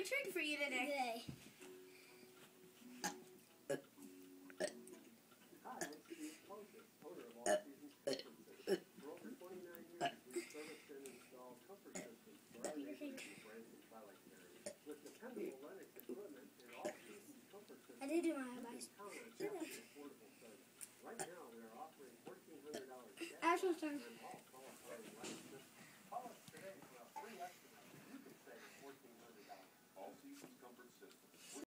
treat for you today. I did do my advice. Ashton's turn. All Seasons Comfort System.